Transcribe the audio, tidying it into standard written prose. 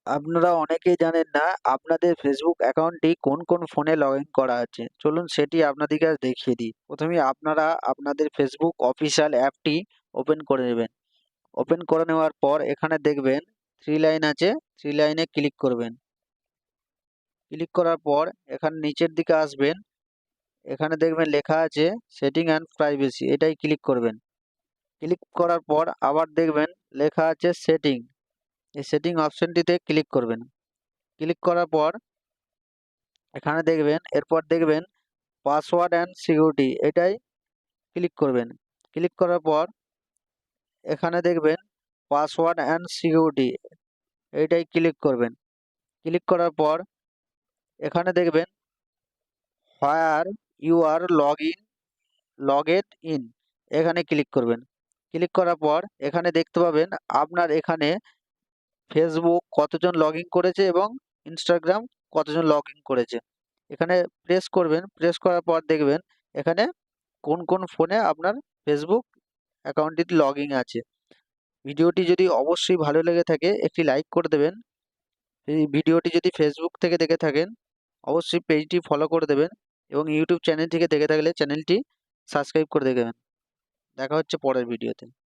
আপনারা অনেকেই জানেন না আপনাদের ফেসবুক অ্যাকাউন্টটি কোন কোন ফোনে লগ ইন করা আছে। চলুন সেটি আপনাদেরকে আজ দেখিয়ে দিই। প্রথমেই আপনারা আপনাদের ফেসবুক অফিসিয়াল অ্যাপটি ওপেন করে নেবেন। ওপেন করে নেওয়ার পর এখানে দেখবেন 3 লাইন আছে, 3 লাইনে ক্লিক করবেন। ক্লিক করার পর এখানে নিচের দিকে আসবেন। এখানে দেখবেন লেখা আছে সেটিং অ্যান্ড প্রাইভেসি, এটাই ক্লিক করবেন। ক্লিক করার পর আবার দেখবেন লেখা আছে সেটিং, এই সেটিং অপশনটিতে ক্লিক করবেন। ক্লিক করার পর এখানে দেখবেন এরপর দেখবেন পাসওয়ার্ড অ্যান্ড সিকিউরিটি, এটাই ক্লিক করবেন। ক্লিক করার পর এখানে দেখবেন পাসওয়ার্ড অ্যান্ড সিকিউরিটি, এইটাই ক্লিক করবেন। ক্লিক করার পর এখানে দেখবেন where you are logged in, এখানে ক্লিক করবেন। ক্লিক করার পর এখানে দেখতে পাবেন আপনার এখানে ফেসবুক কতজন লগ ইন করেছে এবং ইনস্টাগ্রাম কতজন লগ ইন করেছে। এখানে প্রেস করবেন। প্রেস করার পর দেখবেন এখানে কোন কোন ফোনে আপনার ফেসবুক অ্যাকাউন্টটি লগ ইন আছে। ভিডিওটি যদি অবশ্যই ভালো লেগে থাকে একটি লাইক করে দেবেন। এই ভিডিওটি যদি ফেসবুক থেকে দেখে থাকেন অবশ্যই পেজটি ফলো করে দেবেন এবং ইউটিউব চ্যানেল থেকে দেখে থাকলে চ্যানেলটি সাবস্ক্রাইব করে দেবেন। দেখা হচ্ছে পরের ভিডিওতে।